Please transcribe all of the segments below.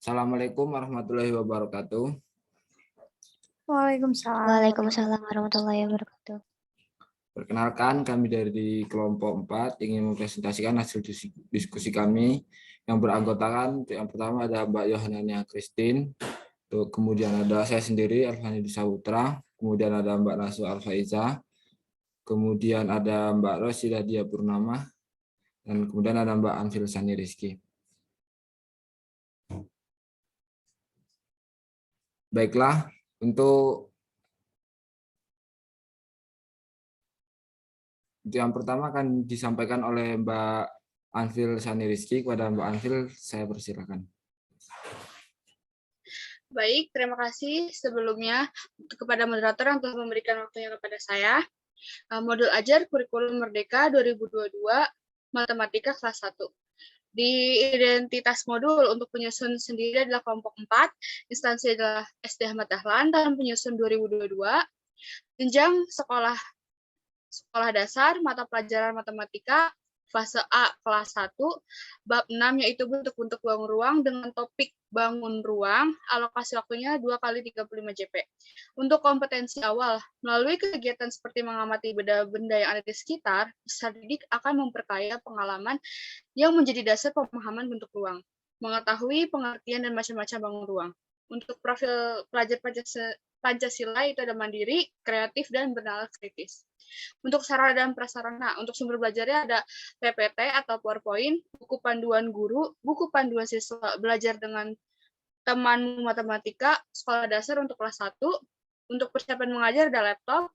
Assalamualaikum warahmatullahi wabarakatuh. Waalaikumsalam. Waalaikumsalam warahmatullahi wabarakatuh. Perkenalkan, kami dari kelompok 4 ingin mempresentasikan hasil diskusi kami yang beranggotakan yang pertama ada Mbak Yohanania Christine, kemudian ada saya sendiri Alfani Saputra, kemudian ada Mbak Nasu Alfaiza, kemudian ada Mbak Rosida Dia Purnama, dan kemudian ada Mbak Anfil Sani Rizky. Baiklah, untuk yang pertama akan disampaikan oleh Mbak Anfil Sani Rizky. Kepada Mbak Anfil, saya persilakan. Baik, terima kasih sebelumnya kepada moderator yang telah memberikan waktunya kepada saya. Modul ajar Kurikulum Merdeka 2022 Matematika kelas 1. Di identitas modul untuk penyusun sendiri adalah kelompok 4, instansi adalah SD Ahmad Dahlan, dan penyusun 2022, jenjang sekolah dasar, mata pelajaran matematika, fase A kelas 1, bab 6 yaitu bentuk-bentuk bangun ruang dengan topik bangun ruang, alokasi waktunya 2 kali 35 JP. Untuk kompetensi awal, melalui kegiatan seperti mengamati benda-benda yang ada di sekitar, peserta didik akan memperkaya pengalaman yang menjadi dasar pemahaman bentuk ruang, mengetahui pengertian dan macam-macam bangun ruang. Untuk profil pelajar Pancasila itu ada mandiri, kreatif, dan bernalar kritis. Untuk sarana dan prasarana, untuk sumber belajarnya ada PPT atau PowerPoint, buku panduan guru, buku panduan siswa belajar dengan teman matematika, sekolah dasar untuk kelas 1, untuk persiapan mengajar ada laptop,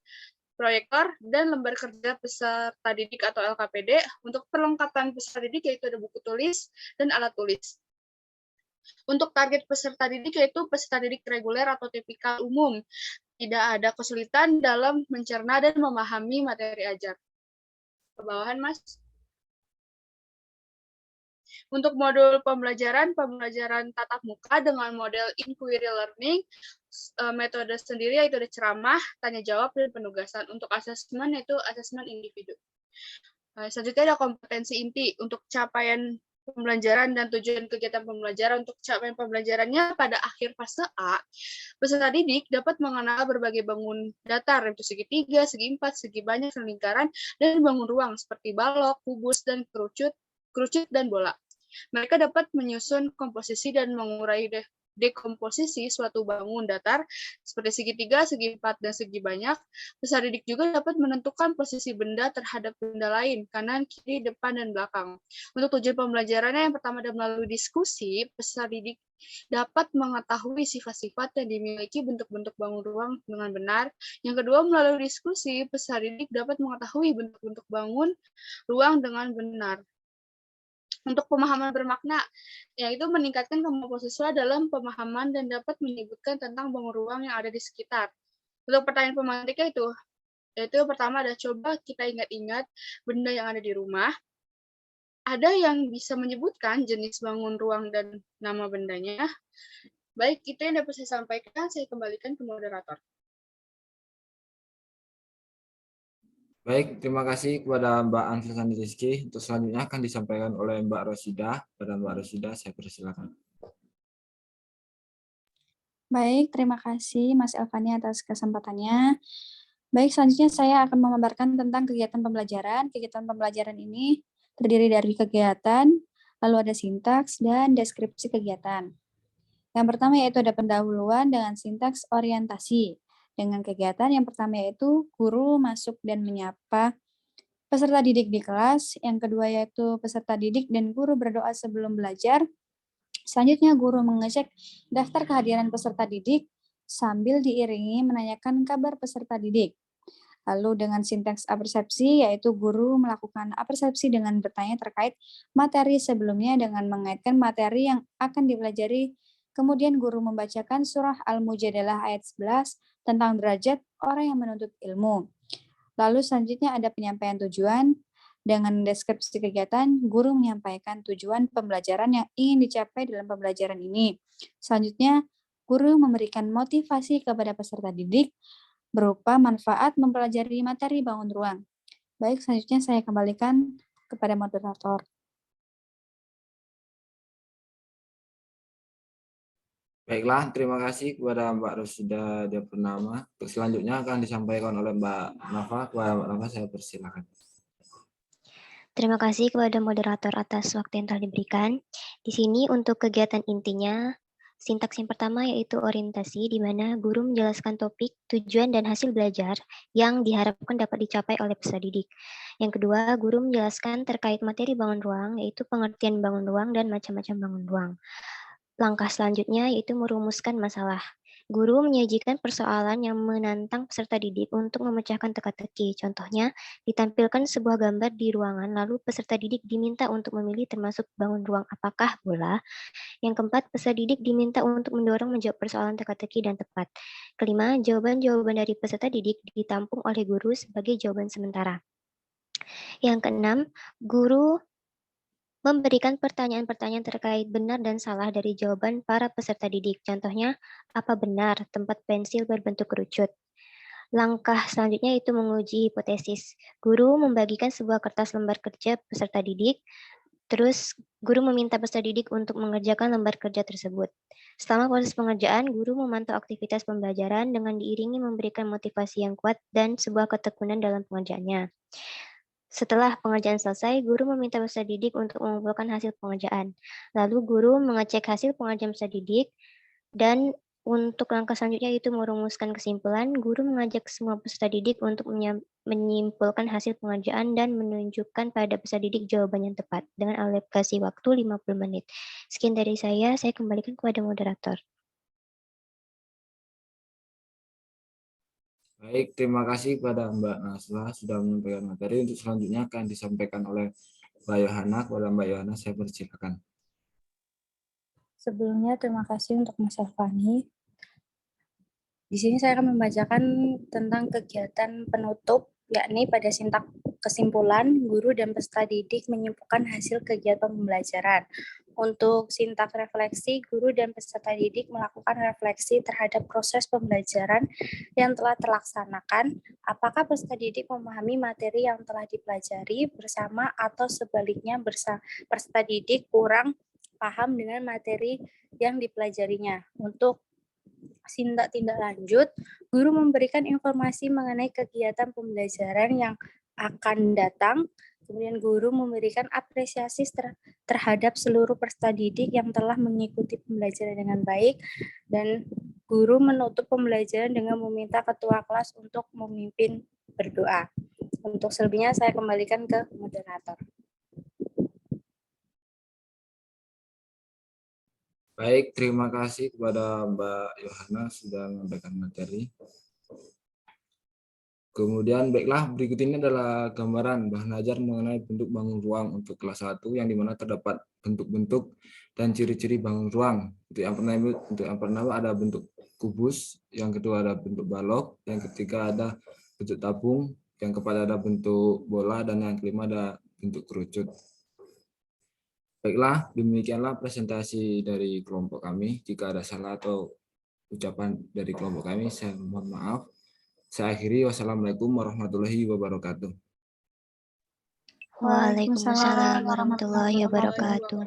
proyektor, dan lembar kerja peserta didik atau LKPD. Untuk perlengkapan peserta didik yaitu ada buku tulis dan alat tulis. Untuk target peserta didik yaitu peserta didik reguler atau tipikal umum. Tidak ada kesulitan dalam mencerna dan memahami materi ajar. Ke bawahan, Mas. Untuk modul pembelajaran tatap muka dengan model inquiry learning, metode sendiri yaitu ada ceramah, tanya jawab, dan penugasan. Untuk asesmen yaitu asesmen individu. Selanjutnya ada kompetensi inti untuk capaian pembelajaran dan tujuan kegiatan pembelajaran. Untuk capaian pembelajarannya pada akhir fase A, peserta didik dapat mengenal berbagai bangun datar, yaitu segitiga, segi empat, segi banyak, lingkaran, dan bangun ruang seperti balok, kubus, dan kerucut dan bola. Mereka dapat menyusun komposisi dan mengurai dekomposisi suatu bangun datar seperti segitiga, segi empat, dan segi banyak. Peserta didik juga dapat menentukan posisi benda terhadap benda lain, kanan, kiri, depan, dan belakang. Untuk tujuan pembelajarannya yang pertama adalah melalui diskusi, peserta didik dapat mengetahui sifat-sifat yang dimiliki bentuk-bentuk bangun ruang dengan benar. Yang kedua, melalui diskusi, peserta didik dapat mengetahui bentuk-bentuk bangun ruang dengan benar. Untuk pemahaman bermakna, yaitu meningkatkan kemampuan siswa dalam pemahaman dan dapat menyebutkan tentang bangun ruang yang ada di sekitar. Untuk pertanyaan pemantika yaitu pertama ada coba kita ingat-ingat benda yang ada di rumah. Ada yang bisa menyebutkan jenis bangun ruang dan nama bendanya. Baik, itu yang dapat saya sampaikan. Saya kembalikan ke moderator. Baik, terima kasih kepada Mbak Anfil Sani Rizky. Untuk selanjutnya akan disampaikan oleh Mbak Rosida. Pada Mbak Rosida, saya persilakan. Baik, terima kasih Mas Elvani atas kesempatannya. Baik, selanjutnya saya akan memaparkan tentang kegiatan pembelajaran. Kegiatan pembelajaran ini terdiri dari kegiatan, lalu ada sintaks, dan deskripsi kegiatan. Yang pertama yaitu ada pendahuluan dengan sintaks orientasi. Dengan kegiatan yang pertama yaitu guru masuk dan menyapa peserta didik di kelas. Yang kedua yaitu peserta didik dan guru berdoa sebelum belajar. Selanjutnya guru mengecek daftar kehadiran peserta didik sambil diiringi menanyakan kabar peserta didik. Lalu dengan sintaks apersepsi, yaitu guru melakukan apersepsi dengan bertanya terkait materi sebelumnya dengan mengaitkan materi yang akan dipelajari. Kemudian guru membacakan surah Al-Mujadalah ayat 11 tentang derajat orang yang menuntut ilmu. Lalu selanjutnya ada penyampaian tujuan. Dengan deskripsi kegiatan, guru menyampaikan tujuan pembelajaran yang ingin dicapai dalam pembelajaran ini. Selanjutnya, guru memberikan motivasi kepada peserta didik berupa manfaat mempelajari materi bangun ruang. Baik, selanjutnya saya kembalikan kepada moderator. Baiklah, terima kasih kepada Mbak Rosida Dia Purnama. Untuk selanjutnya akan disampaikan oleh Mbak Nafa. Kepada Mbak Nafa saya persilakan. Terima kasih kepada moderator atas waktu yang telah diberikan. Di sini untuk kegiatan intinya, sintaks yang pertama yaitu orientasi, di mana guru menjelaskan topik, tujuan, dan hasil belajar yang diharapkan dapat dicapai oleh peserta didik. Yang kedua, guru menjelaskan terkait materi bangun ruang, yaitu pengertian bangun ruang dan macam-macam bangun ruang. Langkah selanjutnya yaitu merumuskan masalah. Guru menyajikan persoalan yang menantang peserta didik untuk memecahkan teka-teki. Contohnya, ditampilkan sebuah gambar di ruangan, lalu peserta didik diminta untuk memilih termasuk bangun ruang apakah bola. Yang keempat, peserta didik diminta untuk mendorong menjawab persoalan teka-teki dan tepat. Kelima, jawaban-jawaban dari peserta didik ditampung oleh guru sebagai jawaban sementara. Yang keenam, guru memberikan pertanyaan-pertanyaan terkait benar dan salah dari jawaban para peserta didik. Contohnya, apa benar tempat pensil berbentuk kerucut? Langkah selanjutnya itu menguji hipotesis. Guru membagikan sebuah kertas lembar kerja peserta didik, terus guru meminta peserta didik untuk mengerjakan lembar kerja tersebut. Selama proses pengerjaan, guru memantau aktivitas pembelajaran dengan diiringi memberikan motivasi yang kuat dan sebuah ketekunan dalam pengerjaannya. Setelah pengerjaan selesai, guru meminta peserta didik untuk mengumpulkan hasil pengerjaan. Lalu guru mengecek hasil pengerjaan peserta didik, dan untuk langkah selanjutnya itu merumuskan kesimpulan. Guru mengajak semua peserta didik untuk menyimpulkan hasil pengerjaan dan menunjukkan pada peserta didik jawaban yang tepat dengan alokasi waktu 50 menit. Sekian dari saya kembalikan kepada moderator. Baik, terima kasih kepada Mbak Nasla sudah menyampaikan materi. Untuk selanjutnya akan disampaikan oleh Mbak Yohana. Kepada Mbak Yohana saya persilakan. Sebelumnya terima kasih untuk Mas Elvani. Di sini saya akan membacakan tentang kegiatan penutup, yakni pada sintak kesimpulan, guru dan peserta didik menyimpulkan hasil kegiatan pembelajaran. Untuk sintak refleksi, guru dan peserta didik melakukan refleksi terhadap proses pembelajaran yang telah terlaksanakan, apakah peserta didik memahami materi yang telah dipelajari bersama atau sebaliknya peserta didik kurang paham dengan materi yang dipelajarinya. Untuk tindak lanjut, guru memberikan informasi mengenai kegiatan pembelajaran yang akan datang. Kemudian guru memberikan apresiasi terhadap seluruh peserta didik yang telah mengikuti pembelajaran dengan baik, dan guru menutup pembelajaran dengan meminta ketua kelas untuk memimpin berdoa. Untuk selebihnya saya kembalikan ke moderator. Baik, terima kasih kepada Mbak Yohana sudah menyampaikan materi. Kemudian baiklah, berikut ini adalah gambaran bahan ajar mengenai bentuk bangun ruang untuk kelas 1 yang dimana terdapat bentuk-bentuk dan ciri-ciri bangun ruang. Untuk yang pertama ada bentuk kubus, yang kedua ada bentuk balok, yang ketiga ada bentuk tabung, yang keempat ada bentuk bola, dan yang kelima ada bentuk kerucut. Baiklah, demikianlah presentasi dari kelompok kami. Jika ada salah atau ucapan dari kelompok kami, saya mohon maaf. Saya akhiri, wassalamualaikum warahmatullahi wabarakatuh. Waalaikumsalam warahmatullahi wabarakatuh.